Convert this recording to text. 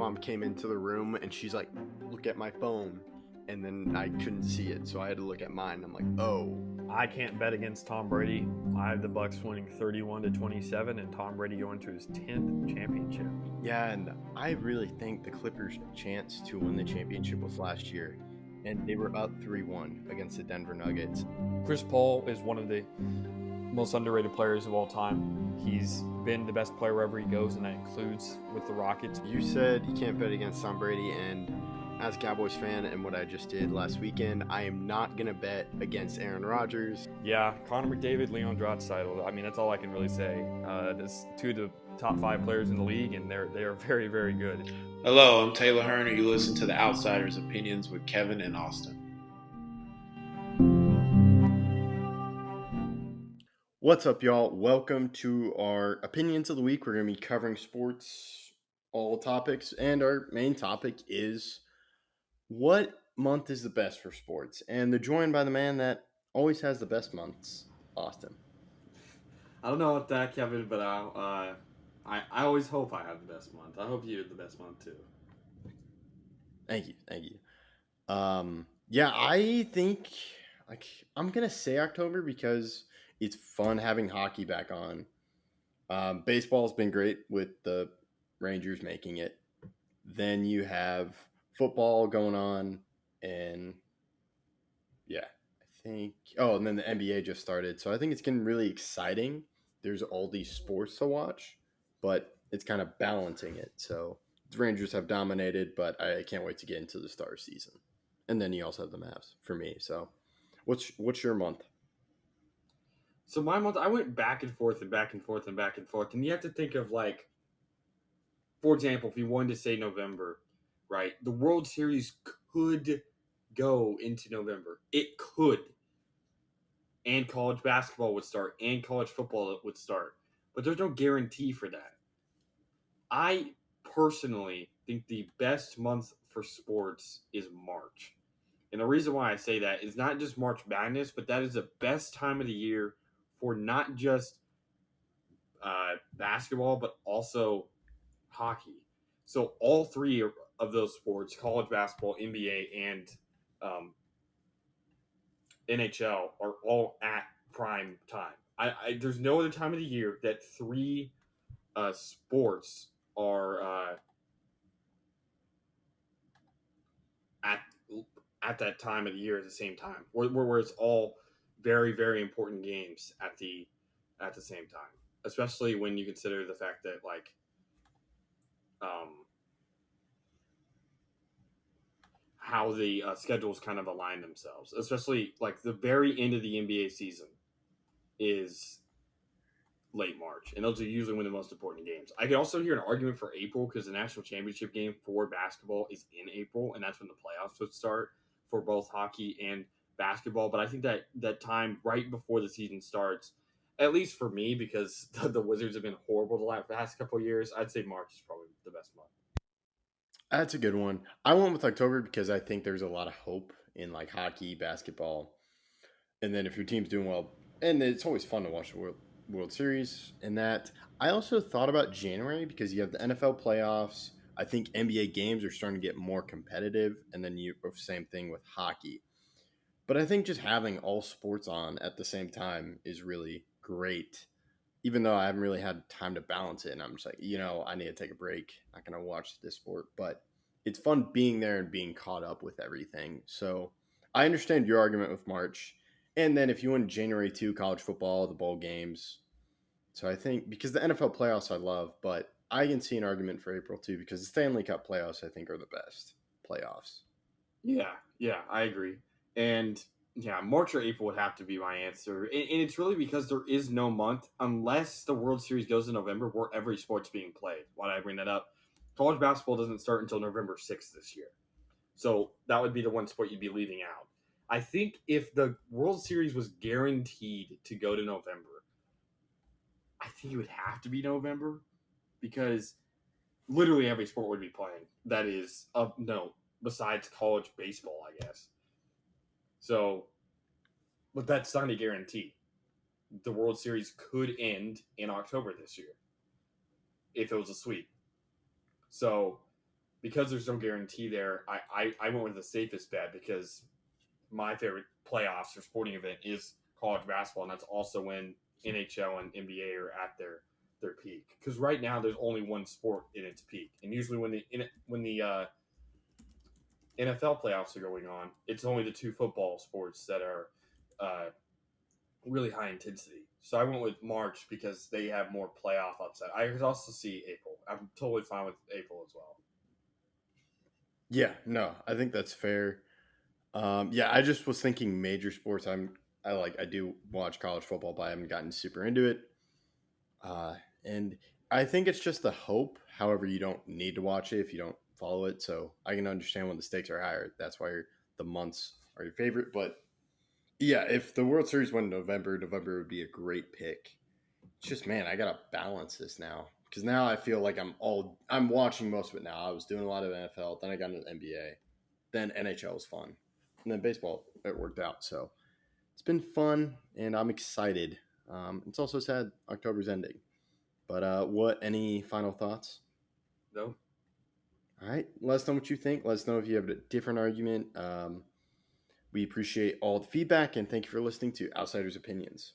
mom came into the room and she's like, look at my phone. And then I couldn't see it, so I had to look at mine. I'm like, oh. I can't bet against Tom Brady. I have the Bucks winning 31-27 and Tom Brady going to his 10th championship. Yeah, and I really think the Clippers' chance to win the championship was last year. And they were up 3-1 against the Denver Nuggets. Chris Paul is one of the most underrated players of all time. He's been the best player wherever he goes, and that includes with the Rockets. You said you can't bet against Tom Brady, and as a Cowboys fan and what I just did last weekend, I am not going to bet against Aaron Rodgers. Yeah, Connor McDavid, Leon Draisaitl. I mean, that's all I can really say. There's two of the top 5 players in the league, and they are very, very good. Hello, I'm Taylor Hearn, and you listen to The Outsiders' Opinions with Kevin and Austin. What's up, y'all? Welcome to our Opinions of the Week. We're going to be covering sports, all topics, and our main topic is what month is the best for sports? And they're joined by the man that always has the best months, Austin. I don't know about that, Kevin, but I always hope I have the best month. I hope you have the best month too. Thank you. Yeah, I think I'm gonna say October because it's fun having hockey back on. Baseball's been great with the Rangers making it. Then you have football going on, and yeah, and then the NBA just started, so I think it's getting really exciting. There's all these sports to watch, but it's kind of balancing it. So the Rangers have dominated, but I can't wait to get into the star season. And then you also have the Mavs for me. So what's your month? So my month, I went back and forth, and you have to think of, like, for example, if you wanted to say November, right? The World Series could go into November. It could. And college basketball would start, and college football would start. But there's no guarantee for that. I personally think the best month for sports is March. And the reason why I say that is not just March Madness, but that is the best time of the year for not just basketball, but also hockey. So all three of those sports, college basketball, NBA, and NHL, are all at prime time. There's no other time of the year that three sports are at that time of the year at the same time, where it's all very, very important games at the same time. Especially when you consider the fact that, like, how the schedules kind of align themselves. Especially, like, the very end of the NBA season is late March, and those are usually when the most important games. I could also hear an argument for April because the national championship game for basketball is in April, and that's when the playoffs would start for both hockey and basketball. But I think that time right before the season starts, at least for me, because the Wizards have been horrible the past couple of years, I'd say March is probably the best month. That's a good one. I went with October because I think there's a lot of hope in, like, hockey, basketball. And then if your team's doing well, and it's always fun to watch the World Series and that. I also thought about January because you have the NFL playoffs. I think NBA games are starting to get more competitive, and then same thing with hockey. But I think just having all sports on at the same time is really great, even though I haven't really had time to balance it. And I'm just like, I need to take a break. Not going to watch this sport, but it's fun being there and being caught up with everything. So I understand your argument with March. And then if you win January 2, college football, the bowl games. So I think because the NFL playoffs I love, but I can see an argument for April too because the Stanley Cup playoffs I think are the best playoffs. Yeah, I agree. And yeah, March or April would have to be my answer. And it's really because there is no month unless the World Series goes in November where every sport's being played. Why did I bring that up? College basketball doesn't start until November 6th this year. So that would be the one sport you'd be leaving out. I think if the World Series was guaranteed to go to November, I think it would have to be November because literally every sport would be playing. That is of note besides college baseball, I guess. So, but that's not a guarantee. The World Series could end in October this year if it was a sweep. So, because there's no guarantee there, I went with the safest bet because my favorite playoffs or sporting event is college basketball, and that's also when NHL and NBA are at their peak. Because right now there's only one sport in its peak, and usually when the NFL playoffs are going on, it's only the two football sports that are really high intensity. So I went with March because they have more playoff upset. I could also see April. I'm totally fine with April as well. Yeah, no, I think that's fair. Yeah, I just was thinking major sports. I do watch college football, but I haven't gotten super into it. And I think it's just the hope. However, you don't need to watch it if you don't follow it. So I can understand when the stakes are higher. That's why the months are your favorite. But yeah, if the World Series went in November, November would be a great pick. It's just, man, I gotta balance this now because now I feel like I'm watching most of it now. I was doing a lot of NFL, then I got into the NBA, then NHL was fun, and then baseball it worked out. So it's been fun, and I'm excited. It's also sad October's ending, but any final thoughts? No. All right, let us know what you think. Let us know if you have a different argument. We appreciate all the feedback, and thank you for listening to Outsiders Opinions.